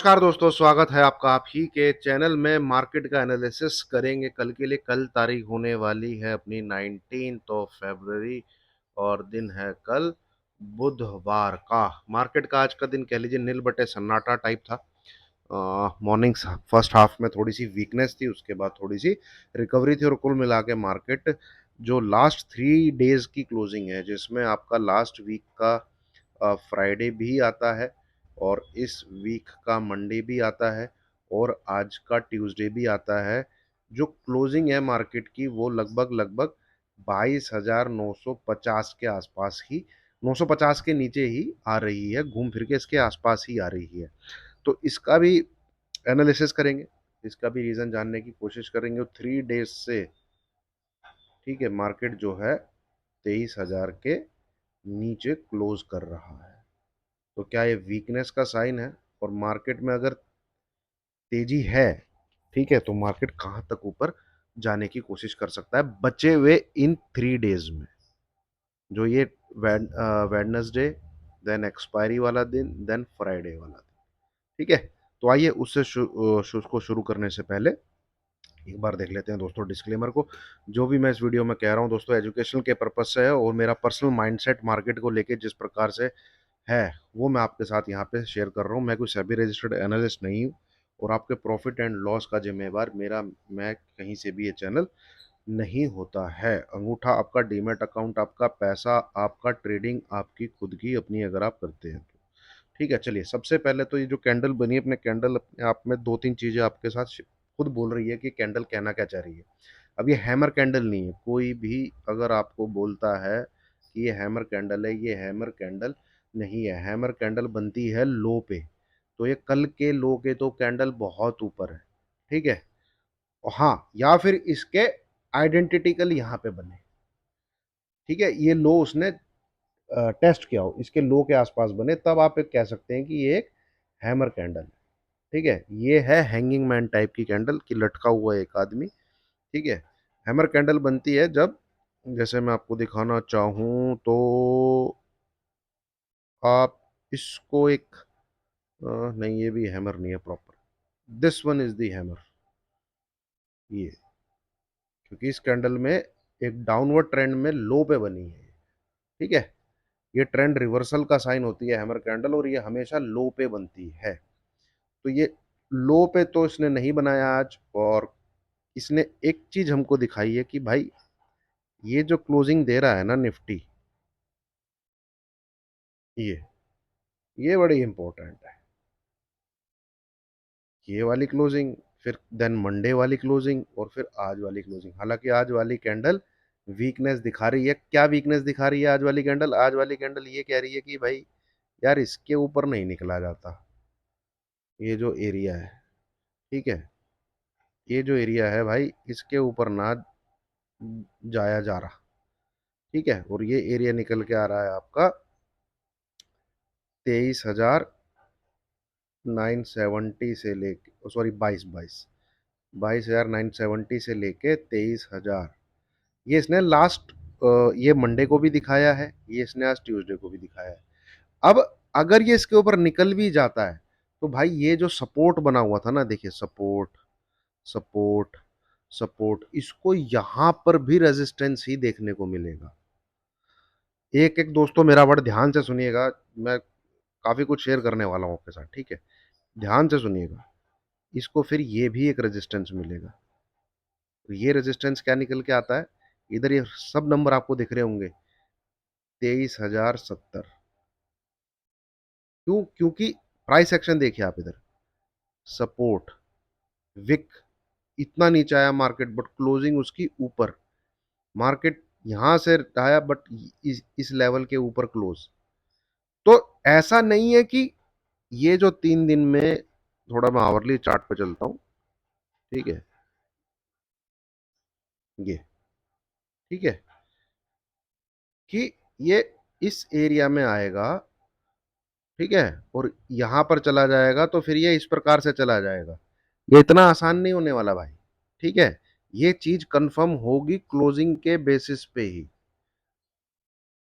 नमस्कार दोस्तों, स्वागत है आपका आप ही के चैनल में। मार्केट का एनालिसिस करेंगे कल के लिए। कल तारीख होने वाली है अपनी 19th ऑफ फरवरी और दिन है कल बुधवार का। मार्केट का आज का दिन कह लीजिए नील बटे सन्नाटा टाइप था। मॉर्निंग फर्स्ट हाफ में थोड़ी सी वीकनेस थी, उसके बाद थोड़ी सी रिकवरी थी और कुल मिला के मार्केट जो लास्ट 3 डेज की क्लोजिंग है, जिसमें आपका लास्ट वीक का फ्राइडे भी आता है और इस वीक का मंडे भी आता है और आज का ट्यूसडे भी आता है। जो क्लोजिंग है मार्केट की वो लगभग लगभग 22,950 के आसपास ही, 950 के नीचे ही आ रही है, घूम फिर के इसके आसपास ही आ रही है। तो इसका भी एनालिसिस करेंगे, इसका भी रीज़न जानने की कोशिश करेंगे। 3 डेज से ठीक है मार्केट जो है 23,000 के नीचे क्लोज कर रहा है। तो क्या ये वीकनेस का साइन है? और मार्केट में अगर तेजी है, ठीक है, तो मार्केट कहां तक ऊपर जाने की कोशिश कर सकता है बचे हुए इन 3 डेज में? जो ये वेडनेसडे, देन एक्सपायरी वाला दिन, देन फ्राइडे वाला दिन, ठीक है। तो आइए उससे को शुरू करने से पहले एक बार देख लेते हैं दोस्तों डिस्क्लेमर को। जो भी मैं इस वीडियो में कह रहा हूं दोस्तों एजुकेशनल के पर्पज से है और मेरा पर्सनल माइंडसेट मार्केट को लेके जिस प्रकार से है वो मैं आपके साथ यहाँ पे शेयर कर रहा हूँ। मैं कोई सेबी रजिस्टर्ड एनालिस्ट नहीं हूँ और आपके प्रॉफिट एंड लॉस का जिम्मेवार मेरा मैं कहीं से भी ये चैनल नहीं होता है। अंगूठा आपका डीमैट अकाउंट, आपका पैसा, आपका ट्रेडिंग आपकी खुद की अपनी अगर आप करते हैं तो ठीक है। चलिए सबसे पहले तो ये जो कैंडल बनी है, अपने कैंडल अपने आप में दो तीन चीजें आपके साथ खुद बोल रही है कि कैंडल कहना क्या चाह रही है। अब ये हैमर कैंडल नहीं है। कोई भी अगर आपको बोलता है कि ये हैमर कैंडल है, ये हैमर कैंडल नहीं है। हैमर कैंडल बनती है लो पे। तो ये कल के लो के तो कैंडल बहुत ऊपर है, ठीक है। और हाँ, या फिर इसके आइडेंटिटिकल यहाँ पे बने, ठीक है, ये लो उसने टेस्ट किया हो, इसके लो के आसपास बने, तब आप एक कह सकते हैं कि ये एक हैमर कैंडल है, ठीक है। ये है हैंगिंग मैन टाइप की कैंडल कि लटका हुआ है एक आदमी, ठीक है। हैमर कैंडल बनती है जब, जैसे मैं आपको दिखाना चाहूं तो आप इसको एक नहीं, ये भी हैमर नहीं है proper. This one is the hammer, ये, क्योंकि इस कैंडल में एक डाउनवर्ड ट्रेंड में लो पे बनी है, ठीक है। ये ट्रेंड रिवर्सल का साइन होती है हैमर कैंडल और ये हमेशा लो पे बनती है। तो ये लो पे तो इसने नहीं बनाया आज, और इसने एक चीज हमको दिखाई है कि भाई ये जो क्लोजिंग दे रहा है ना निफ्टी, ये बड़ी इंपॉर्टेंट है। ये वाली क्लोजिंग, फिर देन मंडे वाली क्लोजिंग और फिर आज वाली क्लोजिंग। हालांकि आज वाली कैंडल वीकनेस दिखा रही है। क्या वीकनेस दिखा रही है आज वाली कैंडल? आज वाली कैंडल ये कह रही है कि भाई यार इसके ऊपर नहीं निकला जाता। ये जो एरिया है, ठीक है, ये जो एरिया है भाई इसके ऊपर ना जाया जा रहा, ठीक है। और ये एरिया निकल के आ रहा है आपका 23,970 से लेके, सॉरी, 22,970 से लेके 23,000। ये इसने लास्ट, ये मंडे को भी दिखाया है, ये इसने आज ट्यूसडे को भी दिखाया है। अब अगर ये इसके ऊपर निकल भी जाता है तो भाई ये जो सपोर्ट बना हुआ था ना, देखिए सपोर्ट, सपोर्ट, सपोर्ट, इसको यहां पर भी रेजिस्टेंस ही देखने को मिलेगा। एक एक दोस्तों मेरा वर्ड ध्यान से सुनिएगा, मैं काफी कुछ शेयर करने वाला हूं आपके साथ, ठीक है। ध्यान से सुनिएगा, इसको फिर ये भी एक रेजिस्टेंस मिलेगा। तो ये रेजिस्टेंस क्या निकल के आता है? इधर ये सब नंबर आपको दिख रहे होंगे, 23,070। क्यों? क्योंकि प्राइस एक्शन देखिए आप इधर, सपोर्ट, विक, इतना नीचे आया मार्केट बट क्लोजिंग उसकी ऊपर। मार्केट यहां से आया बट इस लेवल के ऊपर क्लोज। तो ऐसा नहीं है कि ये जो 3 दिन में, थोड़ा मैं आवरली चार्ट पे चलता हूं, ठीक है, ये, ठीक है, कि ये इस एरिया में आएगा, ठीक है, और यहां पर चला जाएगा तो फिर ये इस प्रकार से चला जाएगा। ये इतना आसान नहीं होने वाला भाई, ठीक है। ये चीज कंफर्म होगी क्लोजिंग के बेसिस पे ही,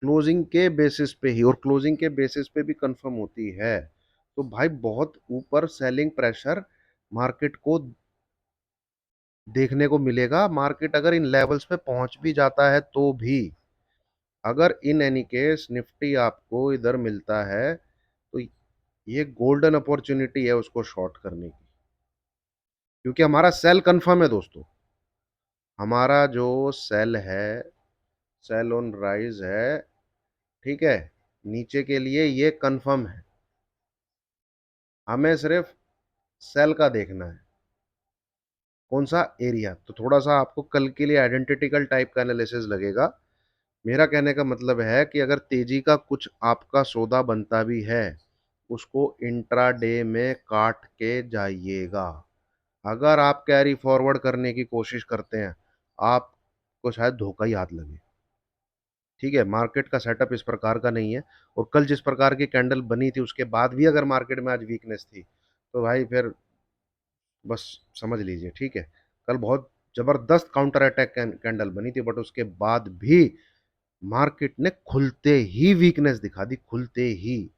क्लोजिंग के बेसिस पे ही, और क्लोजिंग के बेसिस पे भी कंफर्म होती है। तो भाई बहुत ऊपर सेलिंग प्रेशर मार्केट को देखने को मिलेगा। मार्केट अगर इन लेवल्स पे पहुंच भी जाता है तो भी, अगर इन एनी केस निफ्टी आपको इधर मिलता है तो ये गोल्डन अपॉर्चुनिटी है उसको शॉर्ट करने की, क्योंकि हमारा सेल कंफर्म है दोस्तों। हमारा जो सेल है, सेल ऑन राइज है, ठीक है, नीचे के लिए ये कंफर्म है। हमें सिर्फ सेल का देखना है, कौन सा एरिया। तो थोड़ा सा आपको कल के लिए आइडेंटिटिकल टाइप का एनालिसिस लगेगा। मेरा कहने का मतलब है कि अगर तेजी का कुछ आपका सौदा बनता भी है, उसको इंट्राडे में काट के जाइएगा। अगर आप कैरी फॉरवर्ड करने की कोशिश करते हैं, आपको शायद धोखा ही हाथ लगे। ठीक है, मार्केट का सेटअप इस प्रकार का नहीं है। और कल जिस प्रकार की कैंडल बनी थी उसके बाद भी अगर मार्केट में आज वीकनेस थी, तो भाई फिर बस समझ लीजिए। ठीक है, कल बहुत जबरदस्त काउंटर अटैक कैंडल बनी थी, बट उसके बाद भी मार्केट ने खुलते ही वीकनेस दिखा दी, खुलते ही।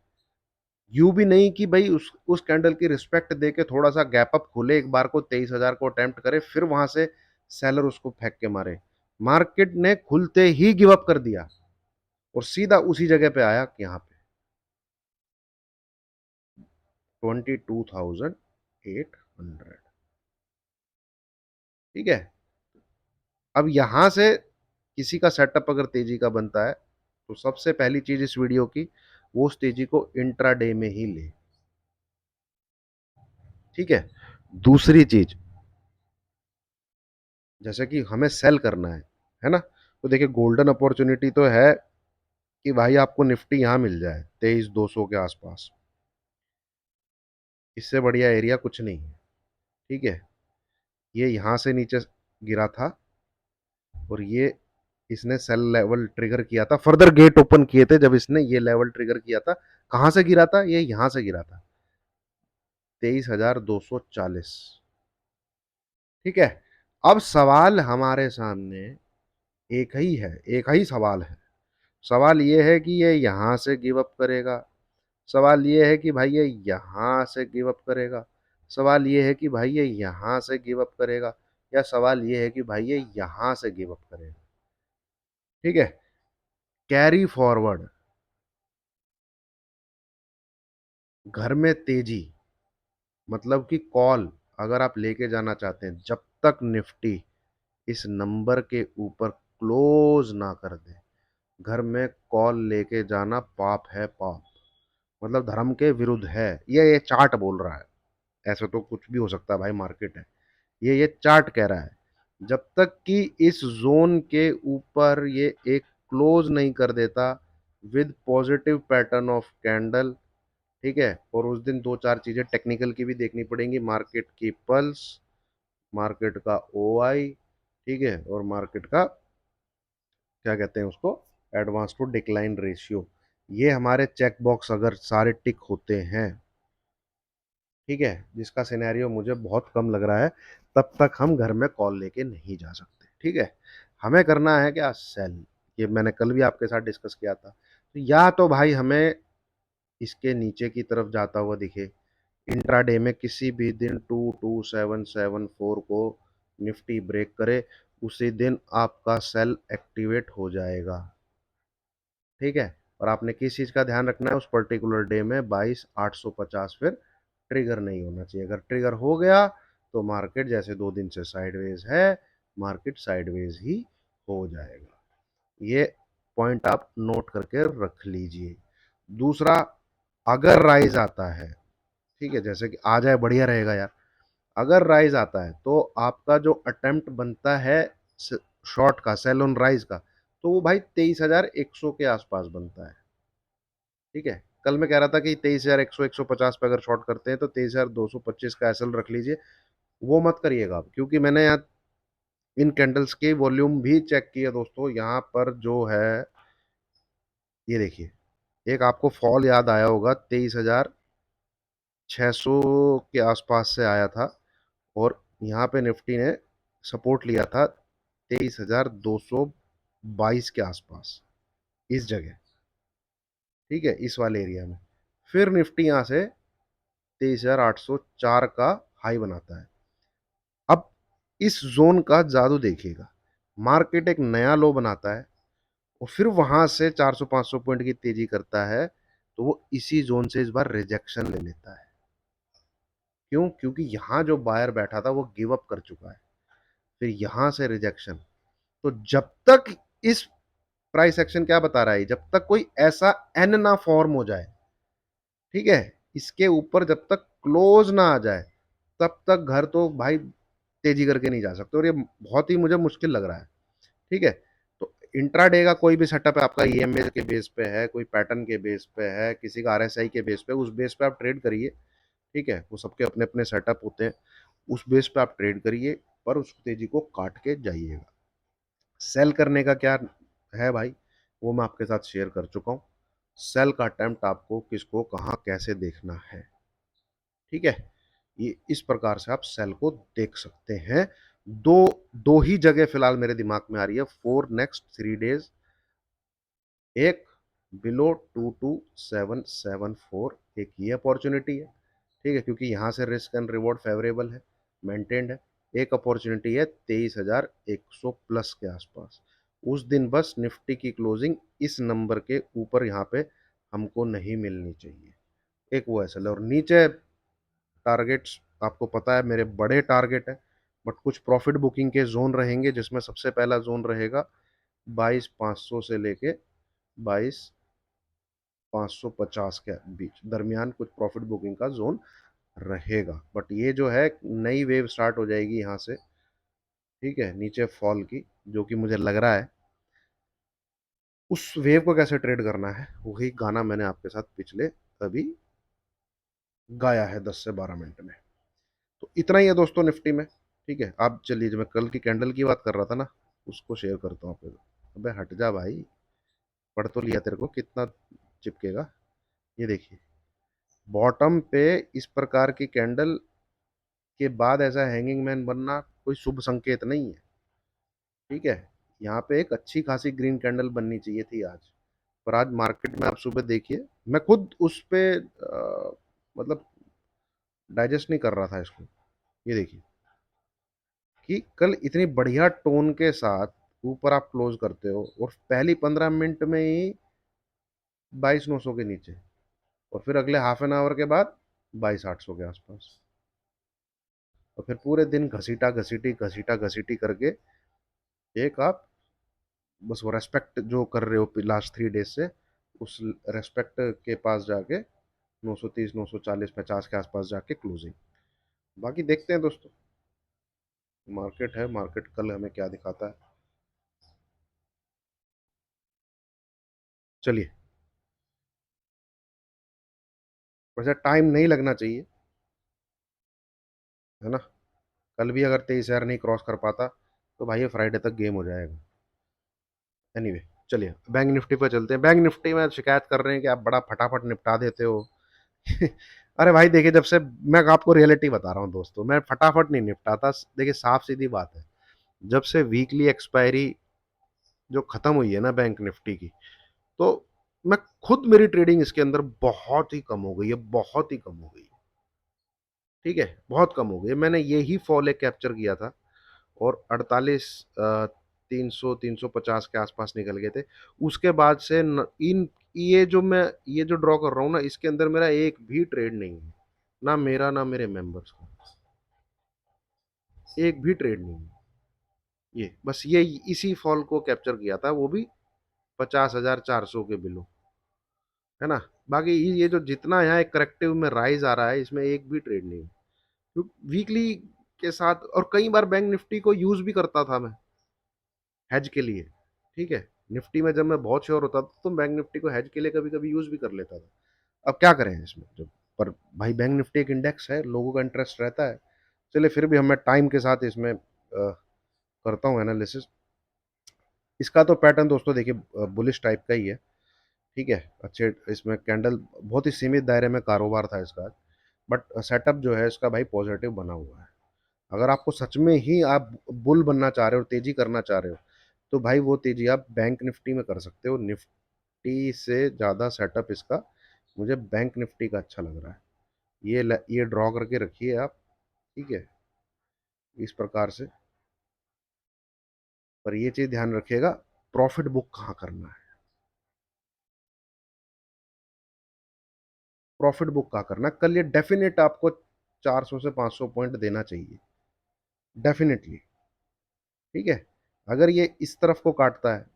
यूं भी नहीं कि भाई उस कैंडल की रिस्पेक्ट दे के थोड़ा सा गैप अप खुले, एक बार को 23,000 को अटेम्प्ट करे, फिर वहां से सेलर उसको फेंक के मारे। मार्केट ने खुलते ही गिव अप कर दिया और सीधा उसी जगह पे आया कि यहाँ पे 22,800। ठीक है, अब यहां से किसी का सेटअप अगर तेजी का बनता है, तो सबसे पहली चीज इस वीडियो की, वो उस तेजी को इंट्राडे में ही ले। ठीक है, दूसरी चीज, जैसे कि हमें सेल करना है ना, तो देखिए गोल्डन अपॉर्चुनिटी तो है कि भाई आपको निफ्टी यहां मिल जाए 23,200 के आसपास। इससे बढ़िया एरिया कुछ नहीं है। ठीक है, ये यहां से नीचे गिरा था और ये इसने सेल लेवल ट्रिगर किया था, फर्दर गेट ओपन किए थे जब इसने ये लेवल ट्रिगर किया था। कहां से गिरा था? ये यहां से गिरा था 23,240। ठीक है, अब सवाल हमारे सामने एक ही है, एक ही सवाल है। सवाल ये है कि ये यहां से गिव अप करेगा, सवाल ये है कि भाई ये यहां से गिव अप करेगा, सवाल ये है कि भाई ये यहां से गिव अप करेगा, या सवाल ये है कि भाई ये यहां से गिव अप करेगा। ठीक है, कैरी फॉरवर्ड, घर में तेजी, मतलब कि कॉल अगर आप लेके जाना चाहते हैं, जब तक निफ्टी इस नंबर के ऊपर क्लोज ना कर दे, घर में कॉल लेके जाना पाप है, पाप। मतलब धर्म के विरुद्ध है, ये चार्ट बोल रहा है। ऐसे तो कुछ भी हो सकता है भाई, मार्केट है। ये चार्ट कह रहा है, जब तक कि इस जोन के ऊपर ये एक क्लोज नहीं कर देता with positive pattern of candle. ठीक है, और उस दिन दो चार चीजें टेक्निकल की भी देखनी पड़ेंगी, मार्केट की पल्स, मार्केट का ओआई, ठीक है, और मार्केट का क्या कहते हैं उसको, एडवांस टू डिक्लाइन रेशियो। ये हमारे चेक बॉक्स अगर सारे टिक होते हैं, ठीक है, जिसका सिनेरियो मुझे बहुत कम लग रहा है, तब तक हम घर में कॉल लेके नहीं जा सकते। ठीक है, हमें करना है क्या, सेल। ये मैंने कल भी आपके साथ डिस्कस किया था। तो या तो भाई हमें इसके नीचे की तरफ जाता हुआ दिखे, इंट्राडे में किसी भी दिन 22774 को निफ्टी ब्रेक करे, उसी दिन आपका सेल एक्टिवेट हो जाएगा। ठीक है, और आपने किस चीज का ध्यान रखना है, उस पर्टिकुलर डे में 22,850 फिर ट्रिगर नहीं होना चाहिए। अगर ट्रिगर हो गया तो मार्केट जैसे 2 दिन से साइडवेज है, मार्केट साइडवेज ही हो जाएगा। ये पॉइंट आप नोट करके रख लीजिए। दूसरा, अगर राइज आता है, ठीक है, जैसे कि आ जाए बढ़िया रहेगा यार। अगर राइज आता है तो आपका जो अटेम्प्ट बनता है शॉर्ट का, सेल ऑन राइज का, तो वो भाई 23,100 के आसपास बनता है। ठीक है, कल मैं कह रहा था कि 23,100 150 पे अगर शॉर्ट करते हैं तो 23,225 का एसएल रख लीजिए। वो मत करिएगा आप, क्योंकि मैंने यहाँ इन कैंडल्स के वॉल्यूम भी चेक किया दोस्तों। यहाँ पर जो है, ये देखिए, एक आपको फॉल याद आया होगा, 23,600 के आसपास से आया था, और यहाँ पे निफ्टी ने सपोर्ट लिया था 23,222 के आसपास, इस जगह। ठीक है, इस वाले एरिया में। फिर निफ्टी यहाँ से 23,804 का हाई बनाता है। अब इस जोन का जादू देखिएगा, मार्केट एक नया लो बनाता है और फिर वहां से 400-500 पॉइंट की तेजी करता है, तो वो इसी जोन से इस बार रिजेक्शन ले लेता है। क्यों? क्योंकि यहां जो बायर बैठा था वो गिव अप कर चुका है, फिर यहां से रिजेक्शन। तो जब तक इस प्राइस एक्शन क्या बता रहा है, जब तक कोई ऐसा एन ना फॉर्म हो जाए, ठीक है, इसके ऊपर जब तक क्लोज ना आ जाए, तब तक घर तो भाई तेजी करके नहीं जा सकते, और ये बहुत ही मुझे मुश्किल लग रहा है। ठीक है, तो इंट्राडे का कोई भी सेटअप है आपका, ईएमए के बेस पे है, कोई पैटर्न के बेस पे है, किसी का आरएसआई के बेस पे, उस बेस पे आप ट्रेड करिए। ठीक है, वो सबके अपने अपने सेटअप होते हैं, उस बेस पे आप ट्रेड करिए, पर उस तेजी को काट के जाइएगा। सेल करने का क्या है भाई, वो मैं आपके साथ शेयर कर चुका हूँ। सेल का अटेम्प्ट आपको किसको कहाँ कैसे देखना है, ठीक है, ये इस प्रकार से आप सेल को देख सकते हैं। दो दो ही जगह फिलहाल मेरे दिमाग में आ रही है फॉर नेक्स्ट 3 डेज। एक बिलो 22,774, एक ये अपॉर्चुनिटी है, ठीक है, क्योंकि यहां से रिस्क एंड रिवॉर्ड फेवरेबल है, मेंटेन्ड है। एक अपॉर्चुनिटी है 23,100 प्लस के आसपास। उस दिन बस निफ्टी की क्लोजिंग इस नंबर के ऊपर यहाँ पे हमको नहीं मिलनी चाहिए, एक वो ऐसा। और नीचे टारगेट्स आपको पता है मेरे बड़े टारगेट है, बट कुछ प्रॉफिट बुकिंग के जोन रहेंगे, जिसमें सबसे पहला जोन रहेगा 22,500 से लेके 22,550 के बीच दरमियान कुछ प्रॉफिट बुकिंग का जोन रहेगा। बट ये जो है नई वेव स्टार्ट हो जाएगी यहाँ से, ठीक है, नीचे फॉल की, जो कि मुझे लग रहा है। उस वेव को कैसे ट्रेड करना है वही गाना मैंने आपके साथ पिछले अभी गाया है 10 से 12 मिनट में। तो इतना ही है दोस्तों निफ्टी में। ठीक है, आप चलिए, जो मैं कल की कैंडल की बात कर रहा था ना, उसको शेयर करता हूँ आपके साथ। अबे हट जा भाई, पढ़ तो लिया, तेरे को कितना चिपकेगा। ये देखिए, बॉटम पे इस प्रकार की कैंडल के बाद ऐसा हैंगिंग मैन बनना कोई शुभ संकेत नहीं है। ठीक है, यहाँ पे एक अच्छी खासी ग्रीन कैंडल बननी चाहिए थी आज, पर आज मार्केट में आप सुबह देखिए, मैं खुद उस पे मतलब डाइजेस्ट नहीं कर रहा था इसको। ये देखिए कि कल इतनी बढ़िया टोन के साथ ऊपर आप क्लोज करते हो, और पहली 15 मिनट में ही 22,900 के नीचे, और फिर अगले हाफ एन आवर के बाद 22,800 के आसपास, और फिर पूरे दिन घसीटा घसीटी घसीटा घसीटी करके एक आप बस वो रेस्पेक्ट जो कर रहे हो लास्ट 3 डेज से, उस रेस्पेक्ट के पास जाके 930 940 50 के आसपास जाके क्लोजिंग। बाकी देखते हैं दोस्तों, मार्केट है, मार्केट कल हमें क्या दिखाता है। चलिए, वैसे टाइम नहीं लगना चाहिए, है ना। कल भी अगर 23,000 नहीं क्रॉस कर पाता तो भाई ये फ्राइडे तक गेम हो जाएगा। एनीवे, चलिए बैंक निफ्टी पर चलते हैं। बैंक निफ्टी में शिकायत कर रहे हैं कि आप बड़ा फटाफट निपटा देते हो। अरे भाई देखिए, जब से मैं आपको रियलिटी बता रहा हूँ दोस्तों, मैं फटाफट नहीं निपटाता। देखिए साफ सीधी बात है, जब से वीकली एक्सपायरी जो खत्म हुई है ना बैंक निफ्टी की, तो मैं खुद, मेरी ट्रेडिंग इसके अंदर बहुत ही कम हो गई है, बहुत ही कम हो गई है। ठीक है, बहुत कम हो गई है। मैंने यही फॉल एक कैप्चर किया था, और 48 300 350 के आसपास निकल गए थे। उसके बाद से इन ये जो ड्रॉ कर रहा हूँ ना, इसके अंदर मेरा एक भी ट्रेड नहीं है, ना मेरा ना मेरे मेंबर्स का, एक भी ट्रेड नहीं है। ये बस ये इसी फॉल को कैप्चर किया था, वो भी 50,400 के बिलो, है ना। बाकी ये जो जितना यहाँ एक करेक्टिव में राइज आ रहा है, इसमें एक भी ट्रेड नहीं है। वीकली के साथ, और कई बार बैंक निफ्टी को यूज भी करता था मैं हैज के लिए। ठीक है, निफ्टी में जब मैं बहुत श्योर होता था तो बैंक निफ्टी को हैज के लिए कभी कभी यूज भी कर लेता था। अब क्या करें इसमें, जब पर भाई बैंक निफ्टी एक इंडेक्स है, लोगों का इंटरेस्ट रहता है। चलिए, फिर भी हमें टाइम के साथ इसमें करता हूँ एनालिसिस। इसका तो पैटर्न दोस्तों देखिए बुलिश टाइप का ही है। ठीक है, अच्छे इसमें कैंडल, बहुत ही सीमित दायरे में कारोबार था इसका, बट सेटअप जो है इसका भाई पॉजिटिव बना हुआ है। अगर आपको सच में ही आप बुल बनना चाह रहे हो, तेजी करना चाह रहे हो, तो भाई वो तेजी आप बैंक निफ्टी में कर सकते हो। निफ्टी से ज़्यादा सेटअप इसका मुझे बैंक निफ्टी का अच्छा लग रहा है। ये ड्रॉ करके रखिए आप, ठीक है, इस प्रकार से। पर ये चीज ध्यान रखिएगा, प्रॉफिट बुक कहाँ करना है, प्रॉफिट बुक कहाँ करना है। कल ये डेफिनेट आपको 400 से 500 पॉइंट देना चाहिए, डेफिनेटली, ठीक है। अगर ये इस तरफ को काटता है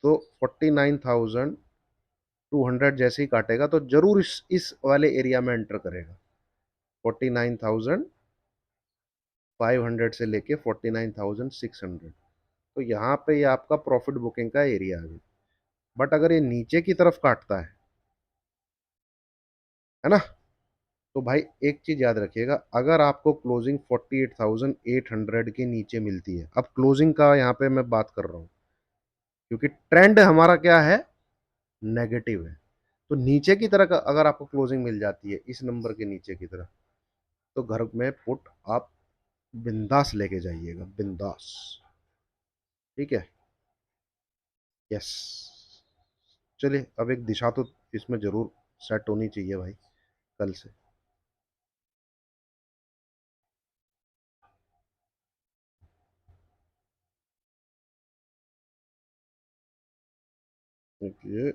तो 49,200 जैसे ही काटेगा तो जरूर इस वाले एरिया में एंटर करेगा, 49,500 से लेके 49,600। तो यहाँ पे ये आपका प्रॉफिट बुकिंग का एरिया है। बट अगर ये नीचे की तरफ काटता है ना, तो भाई एक चीज याद रखिएगा, अगर आपको क्लोजिंग 48,800 के नीचे मिलती है, अब क्लोजिंग का यहाँ पे मैं बात कर रहा हूँ, क्योंकि ट्रेंड हमारा क्या है, नेगेटिव है। तो नीचे की तरह अगर आपको क्लोजिंग मिल जाती है इस नंबर के नीचे की तरह, तो घर में पुट आप बिंदास लेके जाइएगा, बिंदास, ठीक है। यस, चलिए अब एक दिशा तो इसमें जरूर सेट होनी चाहिए भाई, कल से। ये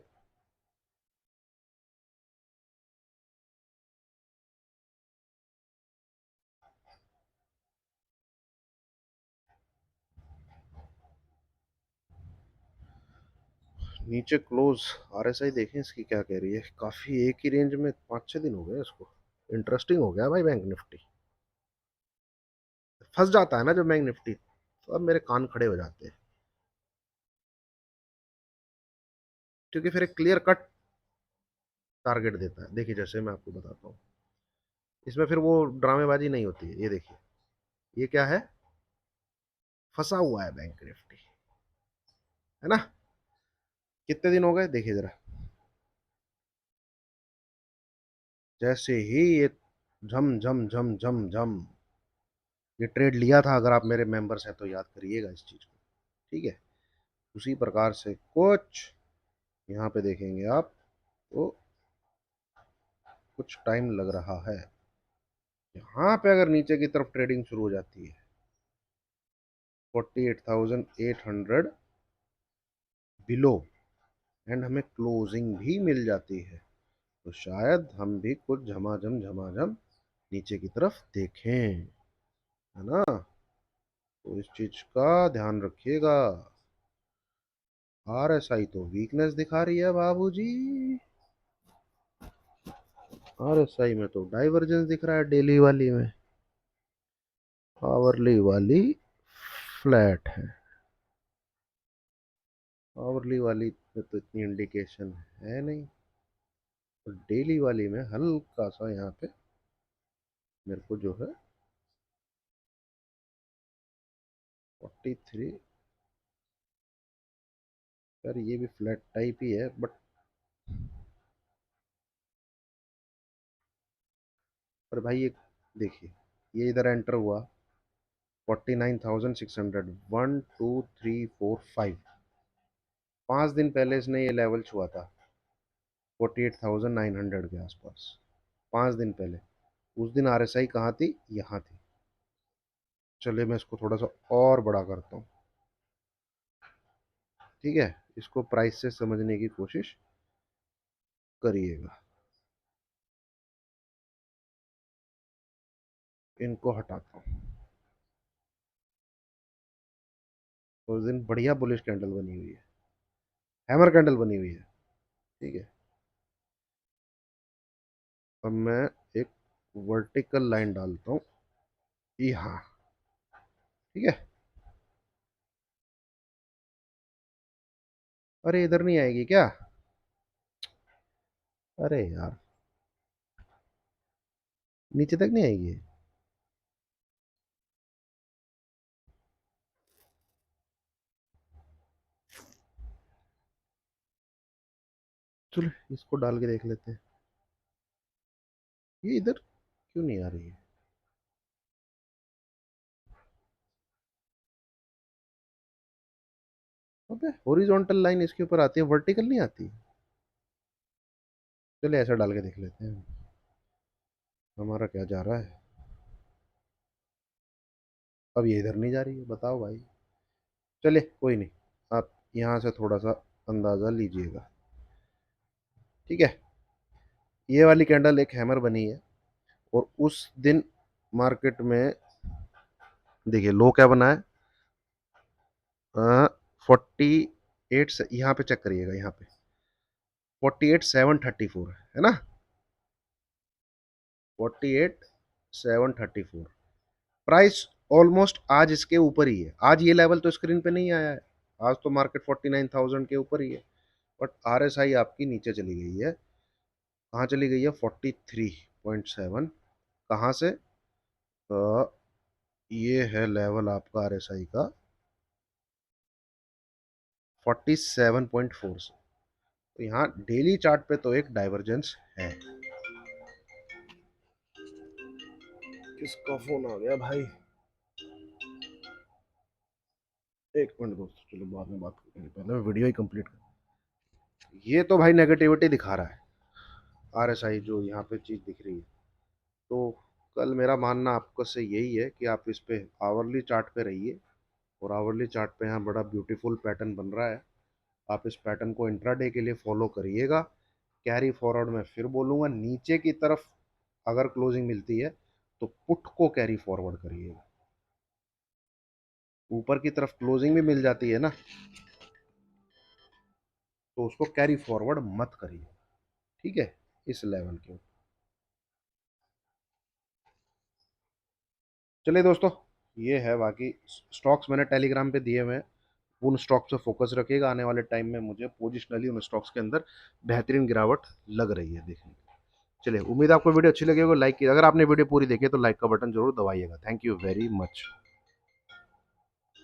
नीचे क्लोज आरएसआई देखें इसकी क्या कह रही है, काफी एक ही रेंज में 5-6 दिन हो गए इसको। इंटरेस्टिंग हो गया भाई बैंक निफ्टी, फंस जाता है ना जब बैंक निफ्टी, तो अब मेरे कान खड़े हो जाते हैं, क्योंकि फिर एक क्लियर कट टारगेट देता है। देखिए जैसे मैं आपको बताता हूँ, इसमें फिर वो ड्रामेबाजी नहीं होती है। ये देखिए, ये क्या है, फंसा हुआ है बैंक निफ्टी, है ना। कितने दिन हो गए देखिए जरा, जैसे ही ये झम झम झम झम झम, ये ट्रेड लिया था, अगर आप मेरे मेंबर्स हैं तो याद करिएगा इस चीज को, ठीक है। उसी प्रकार से कुछ यहाँ पे देखेंगे आप, तो कुछ टाइम लग रहा है। यहाँ पे अगर नीचे की तरफ ट्रेडिंग शुरू हो जाती है 48,800 बिलो, एंड हमें क्लोजिंग भी मिल जाती है, तो शायद हम भी कुछ झमाझम झमाझम नीचे की तरफ देखें, है ना। तो इस चीज का ध्यान रखिएगा। आरएसआई तो वीकनेस दिखा रही है बाबूजी, आरएसआई में तो डाइवर्जेंस दिख रहा है डेली वाली में, आवरली वाली फ्लैट है, आवरली वाली में तो इतनी इंडिकेशन है नहीं, और डेली वाली में हल्का सा यहाँ पे मेरे को जो है 43, यार ये भी फ्लैट टाइप ही है बट, पर भाई ये देखिए, ये इधर एंटर हुआ 49,600, 1 2 3 4 5, 5 दिन पहले इसने ये लेवल छुआ था 48,900 के आसपास, 5 दिन पहले। उस दिन आरएसआई कहाँ थी, यहाँ थी। चलिए मैं इसको थोड़ा सा और बड़ा करता हूँ, ठीक है। इसको प्राइस से समझने की कोशिश करिएगा। इनको हटाता हूँ। उस दिन बढ़िया बुलिश कैंडल बनी हुई है, हैमर कैंडल बनी हुई है, ठीक है। अब मैं एक वर्टिकल लाइन डालता हूँ यहाँ, ठीक है। अरे इधर नहीं आएगी क्या, अरे यार नीचे तक नहीं आएगी। चलो इसको डाल के देख लेते हैं, ये इधर क्यों नहीं आ रही है। अबे हॉरिजॉन्टल लाइन इसके ऊपर आती है, वर्टिकल नहीं आती। चलो ऐसा डाल के देख लेते हैं। हमारा क्या जा रहा है? अब ये इधर नहीं जा रही है, बताओ भाई। चलिए कोई नहीं, आप यहाँ से थोड़ा सा अंदाज़ा लीजिएगा। ठीक है, ये वाली कैंडल एक हैमर बनी है, और उस दिन मार्केट में देखिए लो क्या बना है, 48 से यहाँ पे चेक करिएगा, यहाँ पे 48,734 है ना, 48,734। प्राइस ऑलमोस्ट आज इसके ऊपर ही है। आज ये लेवल तो स्क्रीन पे नहीं आया है, आज तो मार्केट 49,000 के ऊपर ही है, बट RSI आपकी नीचे चली गई है। कहाँ चली गई है? 43.7। कहाँ से? ये है लेवल आपका RSI का 47.4 से। तो यहाँ डेली चार्ट पे तो एक डाइवर्जेंस है। किसका फोन आ गया भाई? एक मिनट दोस्तों, चलो बाद में बात करेंगे, पहले मैं वीडियो ही कंप्लीट कर। ये तो भाई नेगेटिविटी दिखा रहा है RSI, जो यहाँ पे चीज़ दिख रही है। तो कल मेरा मानना आपको से यही है कि आप इस पे आवरली चार्ट पे रहिए, और आवरली चार्ट पे यहाँ बड़ा ब्यूटीफुल पैटर्न बन रहा है। आप इस पैटर्न को इंट्राडे के लिए फॉलो करिएगा। कैरी फॉरवर्ड में फिर बोलूँगा, नीचे की तरफ अगर क्लोजिंग मिलती है तो पुट को कैरी फॉरवर्ड करिएगा। ऊपर की तरफ क्लोजिंग भी मिल जाती है ना, तो उसको कैरी फॉरवर्ड मत करिए। ठीक है, इस लेवल के। चलिए दोस्तों, ये है बाकी स्टॉक्स मैंने टेलीग्राम पे दिए हुए हैं। उन स्टॉक से फोकस रखिएगा। आने वाले टाइम में मुझे पोजिशनली उन स्टॉक्स के अंदर बेहतरीन गिरावट लग रही है देखने। चलिए, उम्मीद है आपको वीडियो अच्छी लगी होगी। लाइक की, अगर आपने वीडियो पूरी देखी तो लाइक का बटन जरूर दबाइएगा। Thank you very much.